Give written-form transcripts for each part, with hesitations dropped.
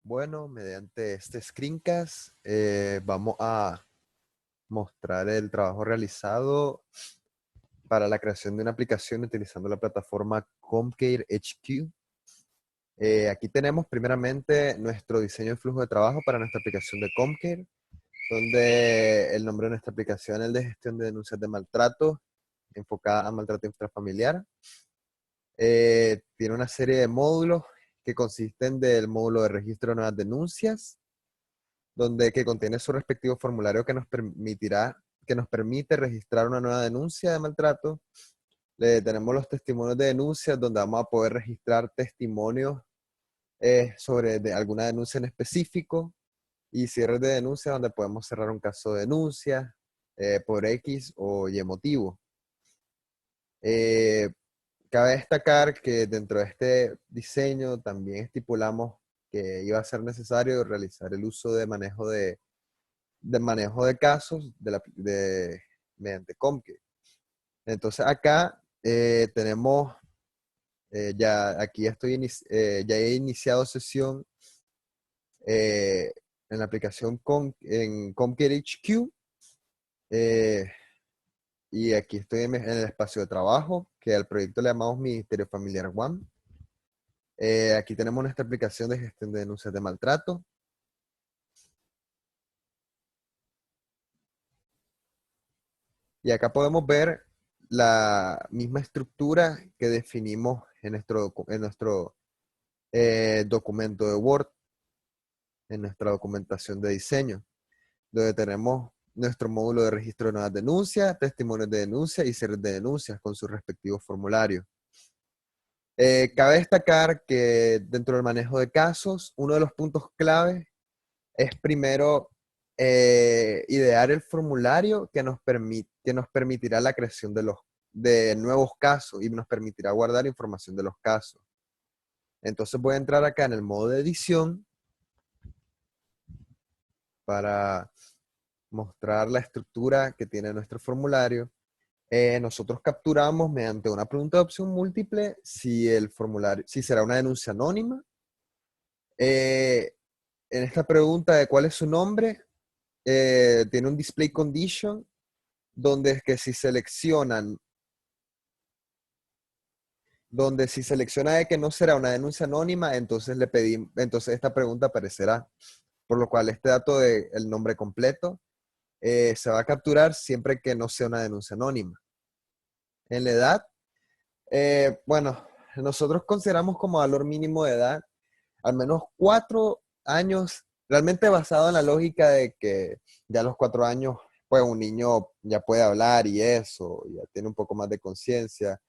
Bueno, mediante este screencast vamos a mostrar el trabajo realizado para la creación de una aplicación utilizando la plataforma Comcare HQ. Aquí tenemos primeramente nuestro diseño de flujo de trabajo para nuestra aplicación de Comcare, donde el nombre de nuestra aplicación es el de gestión de denuncias de maltrato, enfocada a maltrato intrafamiliar. Tiene una serie de módulos que consisten del módulo de registro de nuevas denuncias, que contiene su respectivo formulario que nos permite registrar una nueva denuncia de maltrato. Tenemos los testimonios de denuncias, donde vamos a poder registrar testimonios sobre alguna denuncia en específico, y cierres de denuncia, donde podemos cerrar un caso de denuncia por X o Y motivo. Eh, Cabe destacar que dentro de este diseño también estipulamos que iba a ser necesario realizar el uso de manejo de casos mediante Comcare. Entonces acá tenemos, ya he iniciado sesión eh, en la aplicación en Comcare HQ, y aquí estoy en el espacio de trabajo, que al proyecto le llamamos Ministerio Familiar One. Aquí tenemos nuestra aplicación de gestión de denuncias de maltrato. Y acá podemos ver la misma estructura que definimos en nuestro documento de Word, en nuestra documentación de diseño, donde tenemos nuestro módulo de registro de nuevas denuncias, testimonios de denuncia y cierres de denuncias con sus respectivos formularios. Cabe destacar que dentro del manejo de casos, uno de los puntos clave es primero idear el formulario que nos permitirá la creación de nuevos casos y nos permitirá guardar información de los casos. Entonces voy a entrar acá en el modo de edición para mostrar la estructura que tiene nuestro formulario. Nosotros capturamos mediante una pregunta de opción múltiple si será una denuncia anónima. En esta pregunta de cuál es su nombre, tiene un display condition, donde es que si selecciona de que no será una denuncia anónima, entonces esta pregunta aparecerá. Por lo cual este dato del nombre completo se va a capturar siempre que no sea una denuncia anónima. En la edad, bueno, nosotros consideramos como valor mínimo de edad al menos 4 años, realmente basado en la lógica de que ya a los 4 años, pues un niño ya puede hablar y eso, ya tiene un poco más de conciencia.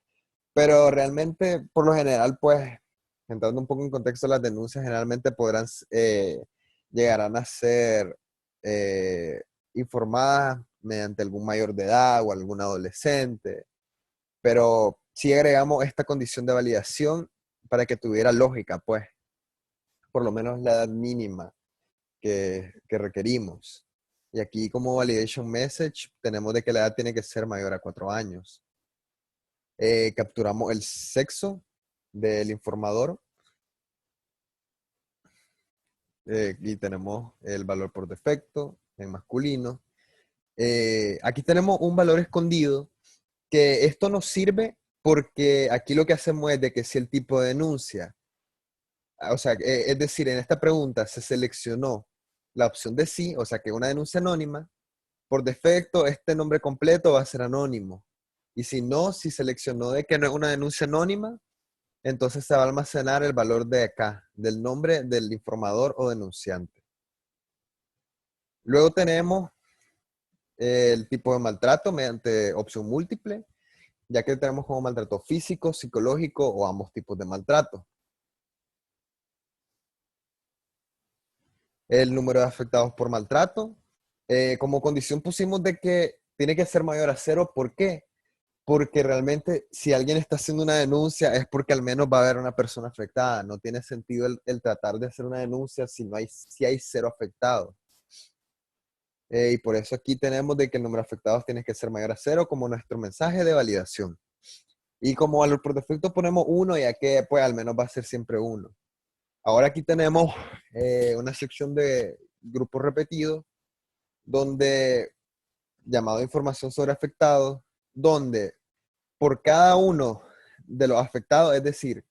Pero realmente, por lo general, pues, entrando un poco en contexto, las denuncias generalmente llegarán a ser informadas mediante algún mayor de edad o algún adolescente. Pero sí agregamos esta condición de validación para que tuviera lógica, pues, por lo menos la edad mínima que requerimos. Y aquí como validation message tenemos de que la edad tiene que ser mayor a 4 años. Capturamos el sexo del informador, y tenemos el valor por defecto en masculino. Aquí tenemos un valor escondido, que esto nos sirve porque aquí lo que hacemos es de que si el tipo de denuncia, o sea, es decir, en esta pregunta se seleccionó la opción de sí, o sea, que una denuncia anónima, por defecto este nombre completo va a ser anónimo. Y si no, si seleccionó de que no es una denuncia anónima, entonces se va a almacenar el valor de acá, del nombre del informador o denunciante. Luego tenemos el tipo de maltrato mediante opción múltiple, ya que tenemos como maltrato físico, psicológico o ambos tipos de maltrato. El número de afectados por maltrato. Como condición pusimos de que tiene que ser mayor a 0. ¿Por qué? Porque realmente si alguien está haciendo una denuncia es porque al menos va a haber una persona afectada. No tiene sentido el tratar de hacer una denuncia si hay 0 afectados. Y por eso aquí tenemos de que el número de afectados tiene que ser mayor a 0 como nuestro mensaje de validación. Y como valor por defecto ponemos 1, ya que pues al menos va a ser siempre 1. Ahora aquí tenemos una sección de grupos repetidos, donde, llamado información sobre afectados, donde por cada uno de los afectados, es decir,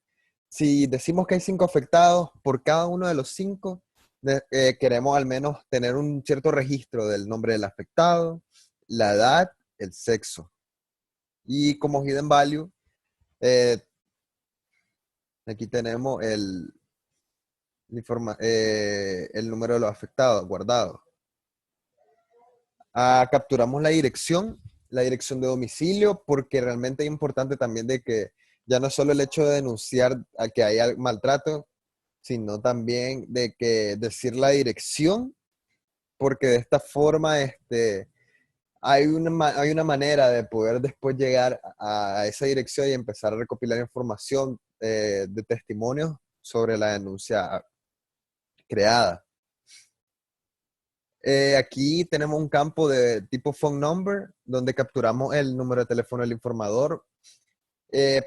si decimos que hay 5 afectados, por cada uno de los 5 queremos al menos tener un cierto registro del nombre del afectado, la edad, el sexo. Y como hidden value, eh, aquí tenemos el número de los afectados guardado. Capturamos la dirección de domicilio, porque realmente es importante también de que ya no es solo el hecho de denunciar a que haya maltrato, sino también de que decir la dirección, porque de esta forma hay una manera de poder después llegar a esa dirección y empezar a recopilar información de testimonios sobre la denuncia creada. Aquí tenemos un campo de tipo phone number, donde capturamos el número de teléfono del informador.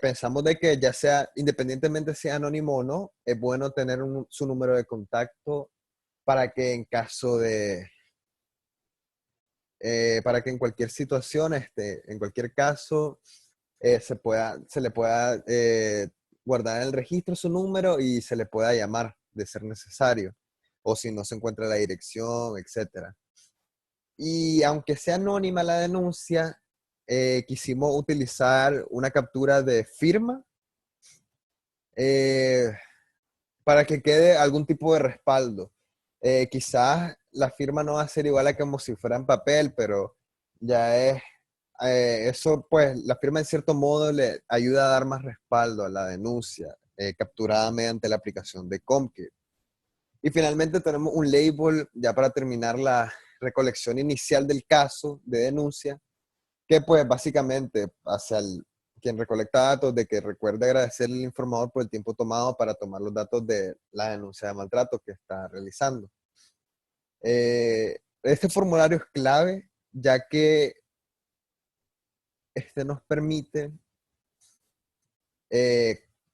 Pensamos de que ya sea, independientemente sea anónimo o no, es bueno tener su número de contacto para que en caso para que en cualquier situación, en cualquier caso, se le pueda guardar en el registro su número y se le pueda llamar de ser necesario, o si no se encuentra la dirección, etcétera. Y aunque sea anónima la denuncia, quisimos utilizar una captura de firma eh, para que quede algún tipo de respaldo. Quizás la firma no va a ser igual a como si fuera en papel, pero ya es, eso pues la firma en cierto modo le ayuda a dar más respaldo a la denuncia capturada mediante la aplicación de CompKit. Y finalmente tenemos un label ya para terminar la recolección inicial del caso de denuncia, que pues básicamente hacia quien recolecta datos de que recuerde agradecerle al informador por el tiempo tomado para tomar los datos de la denuncia de maltrato que está realizando. Este formulario es clave, ya que este nos permite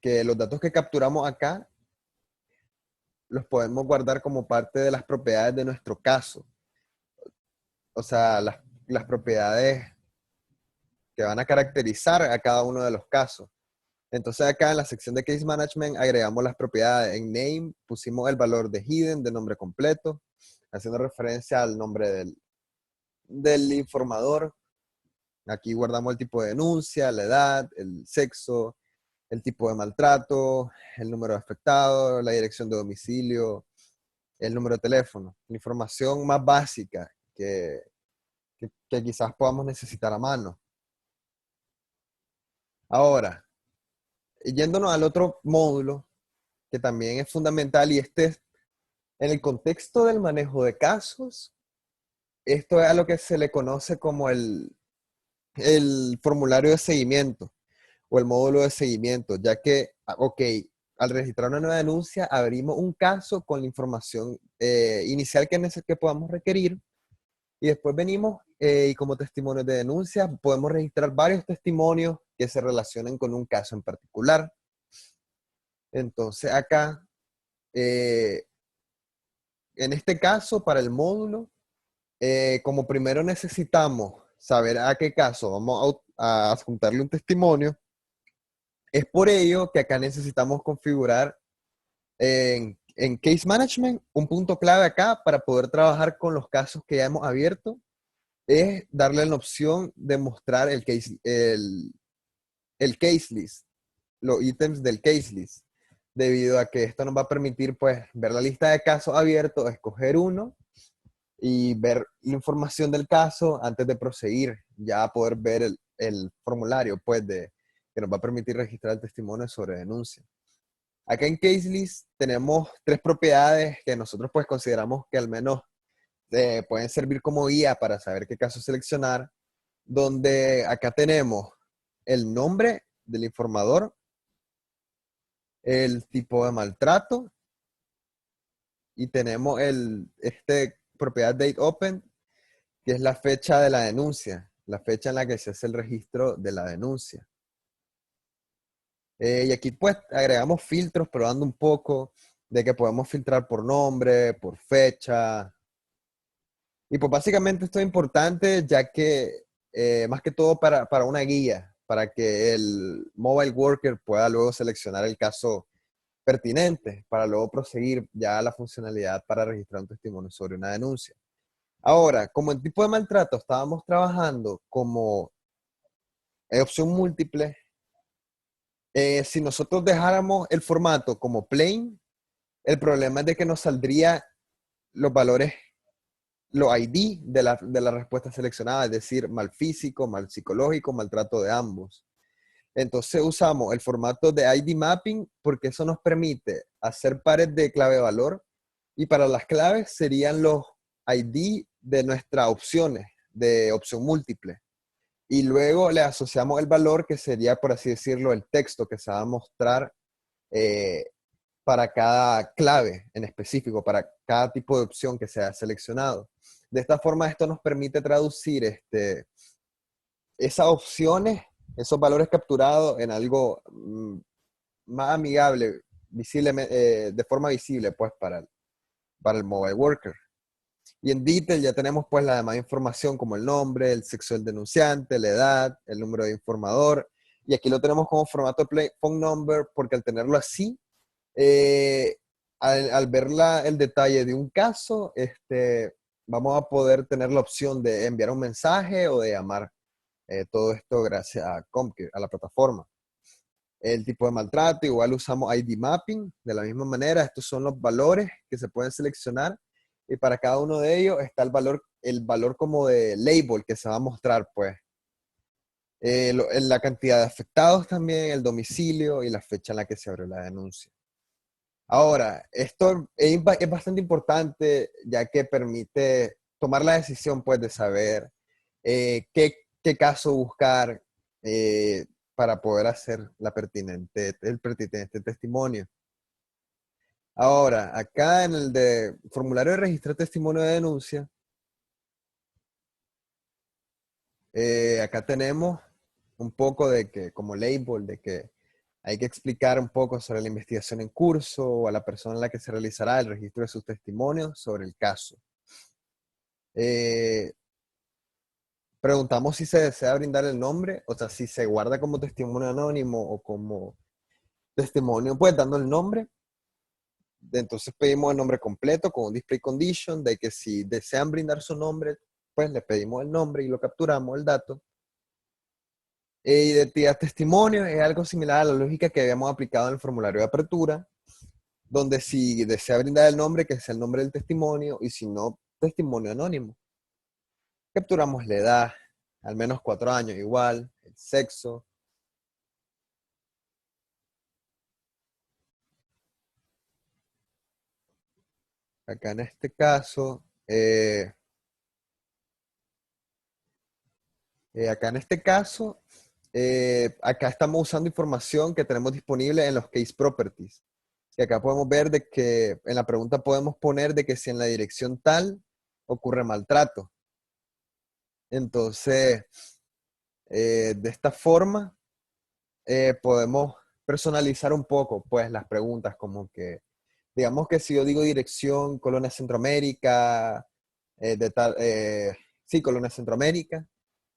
que los datos que capturamos acá los podemos guardar como parte de las propiedades de nuestro caso. O sea, las propiedades que van a caracterizar a cada uno de los casos. Entonces acá en la sección de Case Management agregamos las propiedades. En Name pusimos el valor de Hidden, de nombre completo, haciendo referencia al nombre del informador. Aquí guardamos el tipo de denuncia, la edad, el sexo, el tipo de maltrato, el número de afectado, la dirección de domicilio, el número de teléfono. La información más básica que quizás podamos necesitar a mano. Ahora, yéndonos al otro módulo, que también es fundamental, y este es en el contexto del manejo de casos. Esto es a lo que se le conoce como el formulario de seguimiento o el módulo de seguimiento, ya que, ok, al registrar una nueva denuncia, abrimos un caso con la información inicial que podamos requerir, y después venimos y como testimonios de denuncia podemos registrar varios testimonios que se relacionen con un caso en particular. Entonces acá, en este caso, para el módulo, como primero necesitamos saber a qué caso vamos a adjuntarle un testimonio, es por ello que acá necesitamos configurar en Case Management un punto clave acá para poder trabajar con los casos que ya hemos abierto, es darle la opción de mostrar el case list, los ítems del case list, debido a que esto nos va a permitir pues ver la lista de casos abiertos, escoger uno y ver la información del caso antes de proseguir, ya a poder ver el formulario pues que nos va a permitir registrar el testimonio sobre denuncia. Acá en CaseList tenemos 3 propiedades que nosotros pues consideramos que al menos pueden servir como guía para saber qué caso seleccionar, donde acá tenemos el nombre del informador, el tipo de maltrato, y tenemos propiedad date open, que es la fecha de la denuncia, la fecha en la que se hace el registro de la denuncia. Y aquí pues agregamos filtros probando un poco. de que podemos filtrar por nombre, por fecha. Y pues básicamente esto es importante ya que más que todo para una guía, para que el mobile worker pueda luego seleccionar el caso pertinente para luego proseguir ya a la funcionalidad para registrar un testimonio sobre una denuncia. Ahora, como en tipo de maltrato estábamos trabajando como opción múltiple, si nosotros dejáramos el formato como plain, el problema es de que nos saldría los valores, los ID de la respuesta seleccionada, es decir, mal físico, mal psicológico, maltrato de ambos. Entonces usamos el formato de ID mapping porque eso nos permite hacer pares de clave-valor y para las claves serían los ID de nuestras opciones, de opción múltiple. Y luego le asociamos el valor que sería, por así decirlo, el texto que se va a mostrar eh, para cada clave en específico, para cada tipo de opción que se ha seleccionado. De esta forma, esto nos permite traducir esas opciones, esos valores capturados en algo más amigable, visible, de forma visible, pues, para el mobile worker. Y en detail ya tenemos pues la demás información como el nombre, el sexo del denunciante, la edad, el número de informador. Y aquí lo tenemos como formato de phone number porque al tenerlo así, al ver el detalle de un caso, vamos a poder tener la opción de enviar un mensaje o de llamar. Todo esto gracias a CompTIA, a la plataforma. El tipo de maltrato, igual usamos ID mapping, de la misma manera, estos son los valores que se pueden seleccionar y para cada uno de ellos está el valor como de label que se va a mostrar, pues. La cantidad de afectados también, el domicilio y la fecha en la que se abrió la denuncia. Ahora, esto es bastante importante ya que permite tomar la decisión, pues, de saber qué caso buscar para poder hacer el pertinente testimonio. Ahora, acá en el de formulario de registrar testimonio de denuncia, acá tenemos un poco de que, como label, de que hay que explicar un poco sobre la investigación en curso o a la persona a la que se realizará el registro de sus testimonios sobre el caso. Eh, Preguntamos si se desea brindar el nombre, o sea, si se guarda como testimonio anónimo o como testimonio, pues dando el nombre. Entonces pedimos el nombre completo con un display condition de que si desean brindar su nombre, pues le pedimos el nombre y lo capturamos, el dato. Identidad testimonio es algo similar a la lógica que habíamos aplicado en el formulario de apertura, donde si desea brindar el nombre, que sea el nombre del testimonio, y si no, testimonio anónimo. Capturamos la edad, al menos 4 años igual, el sexo. Acá en este caso, acá estamos usando información que tenemos disponible en los case properties. Y acá podemos ver de que en la pregunta podemos poner de que si en la dirección tal ocurre maltrato. Entonces, de esta forma, podemos personalizar un poco, pues, las preguntas, como que, digamos que si yo digo dirección Colonia Centroamérica, sí, Colonia Centroamérica,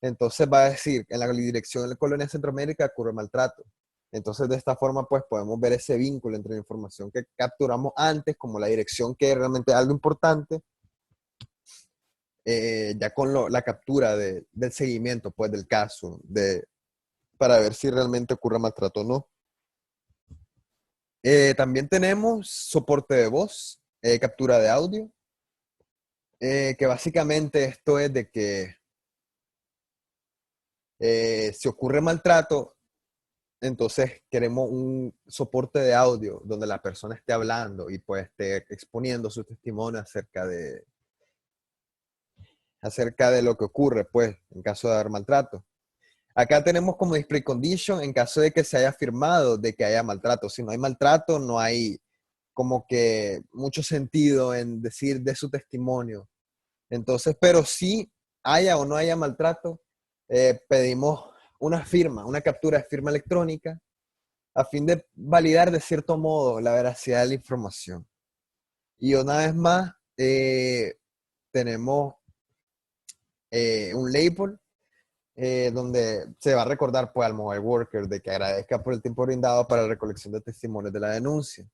entonces va a decir, en la dirección de Colonia Centroamérica ocurre maltrato. Entonces, de esta forma, pues, podemos ver ese vínculo entre la información que capturamos antes, como la dirección, que es realmente algo importante, ya con la captura del seguimiento, pues, del caso, para ver si realmente ocurre maltrato o no. También tenemos soporte de voz, captura de audio, que básicamente esto es de que si ocurre maltrato, entonces queremos un soporte de audio donde la persona esté hablando y pues esté exponiendo su testimonio acerca de lo que ocurre, pues, en caso de haber maltrato. Acá tenemos como display condition en caso de que se haya afirmado de que haya maltrato. Si no hay maltrato, no hay como que mucho sentido en decir de su testimonio. Entonces, pero si haya o no haya maltrato, pedimos una firma, una captura de firma electrónica a fin de validar de cierto modo la veracidad de la información. Y una vez más, tenemos un label donde se va a recordar pues, al mobile worker de que agradezca por el tiempo brindado para la recolección de testimonios de la denuncia.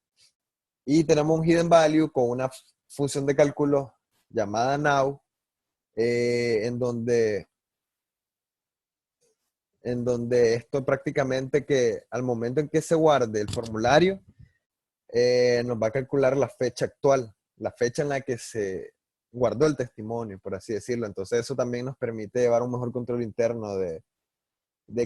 Y tenemos un hidden value con una función de cálculo llamada now, en donde esto prácticamente que al momento en que se guarde el formulario, nos va a calcular la fecha actual, la fecha en la que se guardó el testimonio, por así decirlo. Entonces eso también nos permite llevar un mejor control interno de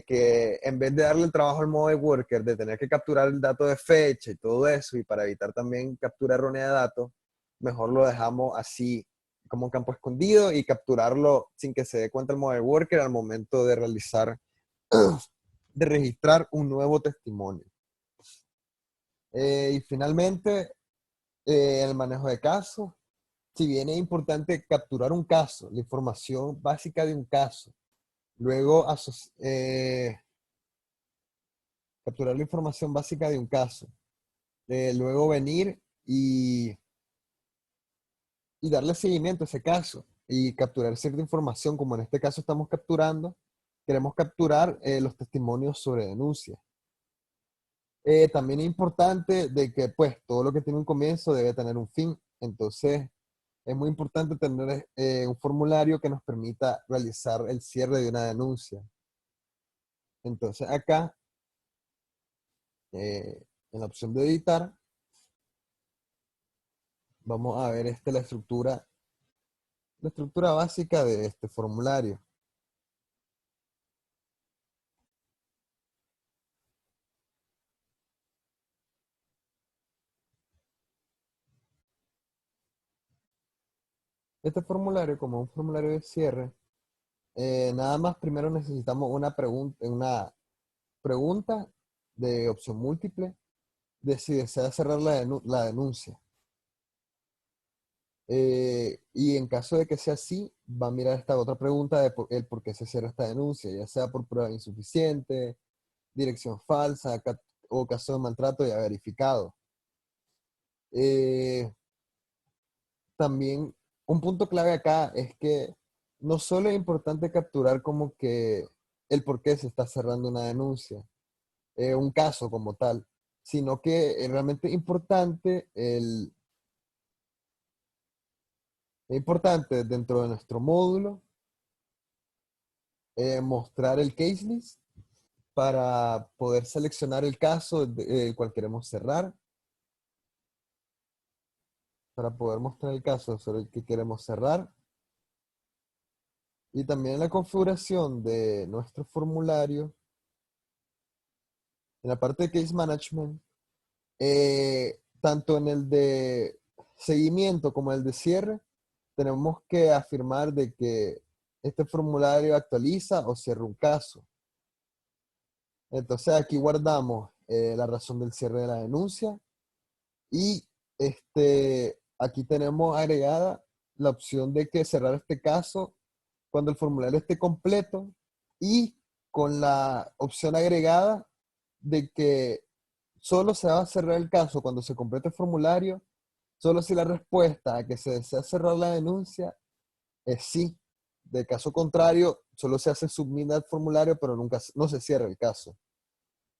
que en vez de darle el trabajo al mobile worker, de tener que capturar el dato de fecha y todo eso, y para evitar también captura errónea de datos, mejor lo dejamos así como un campo escondido y capturarlo sin que se dé cuenta el mobile worker al momento de realizar, de registrar un nuevo testimonio. Y finalmente, el manejo de casos. Si bien es importante capturar un caso, la información básica de un caso, luego capturar la información básica de un caso, luego venir y darle seguimiento a ese caso y capturar cierta información, como en este caso estamos capturando, queremos capturar los testimonios sobre denuncia. También es importante de que pues todo lo que tiene un comienzo debe tener un fin, entonces es muy importante tener un formulario que nos permita realizar el cierre de una denuncia. Entonces acá, en la opción de editar, vamos a ver la estructura básica de este formulario. Este formulario, como un formulario de cierre, nada más primero necesitamos una pregunta de opción múltiple de si desea cerrar la denuncia. Y en caso de que sea así, va a mirar esta otra pregunta de el por qué se cierra esta denuncia, ya sea por prueba insuficiente, dirección falsa o caso de maltrato ya verificado. Eh, También un punto clave acá es que no solo es importante capturar como que el por qué se está cerrando una denuncia, un caso como tal, sino que es realmente importante dentro de nuestro módulo mostrar el case list para poder seleccionar el caso el cual queremos cerrar, para poder mostrar el caso sobre el que queremos cerrar. Y también la configuración de nuestro formulario, en la parte de case management, tanto en el de seguimiento como en el de cierre, tenemos que afirmar de que este formulario actualiza o cierra un caso. Entonces aquí guardamos la razón del cierre de la denuncia y aquí tenemos agregada la opción de que cerrar este caso cuando el formulario esté completo y con la opción agregada de que solo se va a cerrar el caso cuando se complete el formulario, solo si la respuesta a que se desea cerrar la denuncia es sí. De caso contrario, solo se hace submit al formulario, pero no se cierra el caso.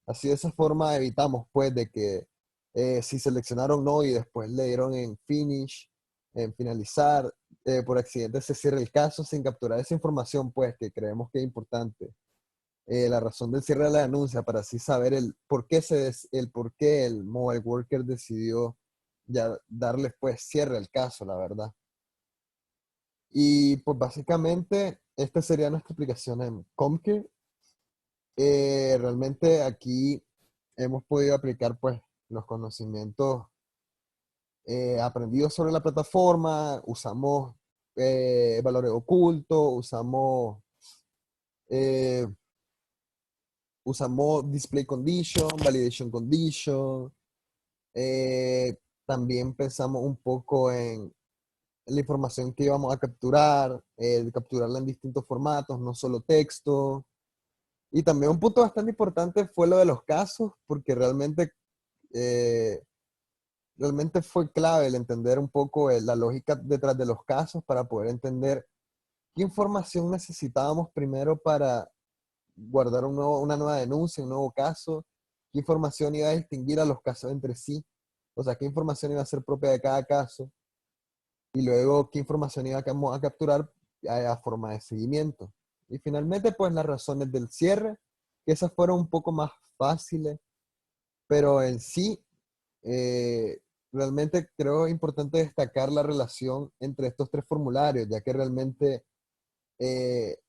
Así de esa forma evitamos pues de que si seleccionaron no y después le dieron en finish, en finalizar, por accidente se cierre el caso sin capturar esa información pues que creemos que es importante. La razón del cierre de la denuncia para así saber el por qué el mobile worker decidió ya darle pues cierre al caso, la verdad. Y pues básicamente esta sería nuestra aplicación en Comcare. Realmente aquí hemos podido aplicar pues los conocimientos aprendidos sobre la plataforma, usamos valores ocultos, eh, usamos display condition, validation condition, eh, también pensamos un poco en la información que íbamos a capturar, capturarla en distintos formatos, no solo texto. Y también un punto bastante importante fue lo de los casos, porque eh, realmente fue clave el entender un poco la lógica detrás de los casos para poder entender qué información necesitábamos primero para guardar una nueva denuncia, un nuevo caso, qué información iba a distinguir a los casos entre sí, o sea, qué información iba a ser propia de cada caso, y luego qué información iba a capturar a forma de seguimiento. Y finalmente, pues las razones del cierre, que esas fueron un poco más fáciles, pero en sí, eh, realmente creo importante destacar la relación entre estos tres formularios, ya que realmente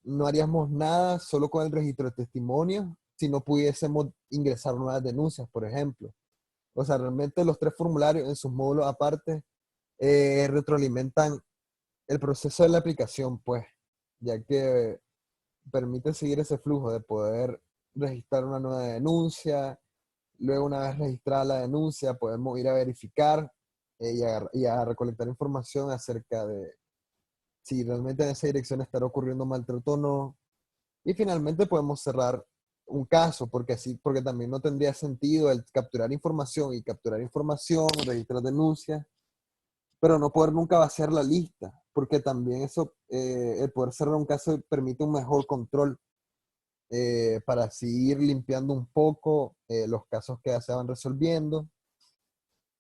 no haríamos nada solo con el registro de testimonios si no pudiésemos ingresar nuevas denuncias, por ejemplo. O sea, realmente los tres formularios en sus módulos aparte retroalimentan el proceso de la aplicación, pues, ya que permite seguir ese flujo de poder registrar una nueva denuncia, luego una vez registrada la denuncia podemos ir a verificar y a recolectar información acerca de si realmente en esa dirección estará ocurriendo maltrato o no. Y finalmente podemos cerrar un caso, porque también no tendría sentido el capturar información, registrar denuncias, pero no poder nunca vaciar la lista, porque también eso, el poder cerrar un caso permite un mejor control para así ir limpiando un poco los casos que ya se van resolviendo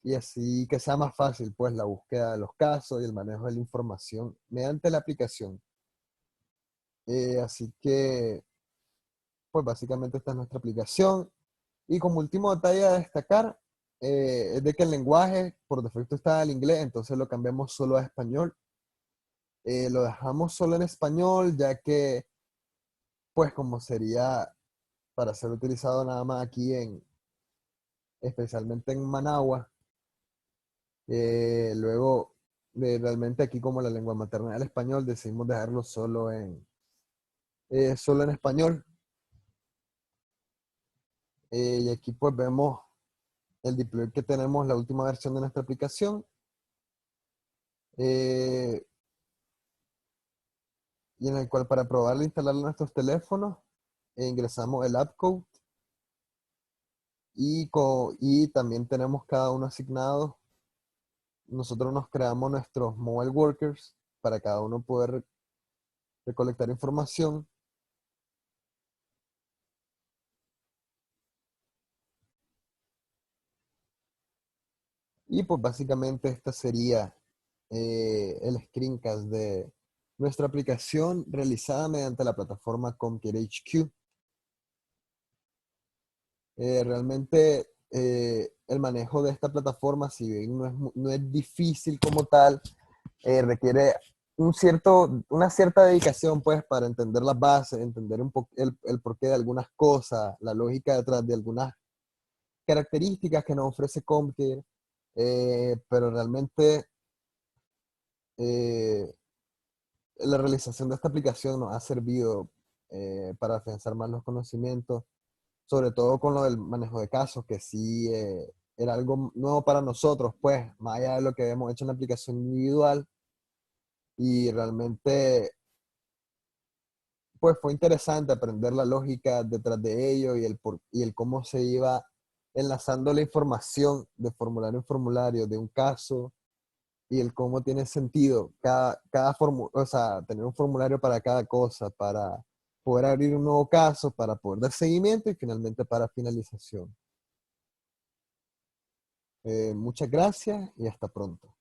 y así que sea más fácil pues la búsqueda de los casos y el manejo de la información mediante la aplicación. Así que pues básicamente esta es nuestra aplicación. Y como último detalle a destacar, es de que el lenguaje por defecto está en inglés, entonces lo cambiamos solo a español. Lo dejamos solo en español, ya que, pues como sería para ser utilizado nada más aquí especialmente en Managua, luego, realmente aquí como la lengua materna del español, decidimos dejarlo solo en español. Y aquí pues vemos el deploy que tenemos, la última versión de nuestra aplicación. eh, y en el cual para probarla e instalarla en nuestros teléfonos, ingresamos el app code y también tenemos cada uno asignado. Nosotros nos creamos nuestros mobile workers para cada uno poder recolectar información. Y pues básicamente esta sería el screencast de nuestra aplicación realizada mediante la plataforma Comcare HQ. Realmente el manejo de esta plataforma, si bien no es difícil como tal, requiere una cierta dedicación pues para entender las bases, entender el porqué de algunas cosas, la lógica detrás de algunas características que nos ofrece Comcare, pero realmente eh, la realización de esta aplicación nos ha servido para afianzar más los conocimientos, sobre todo con lo del manejo de casos, que sí era algo nuevo para nosotros, pues, más allá de lo que habíamos hecho en la aplicación individual, y realmente, pues, fue interesante aprender la lógica detrás de ello y el cómo se iba enlazando la información de formulario en formulario de un caso y el cómo tiene sentido o sea, tener un formulario para cada cosa, para poder abrir un nuevo caso, para poder dar seguimiento y finalmente para finalización. Muchas gracias y hasta pronto.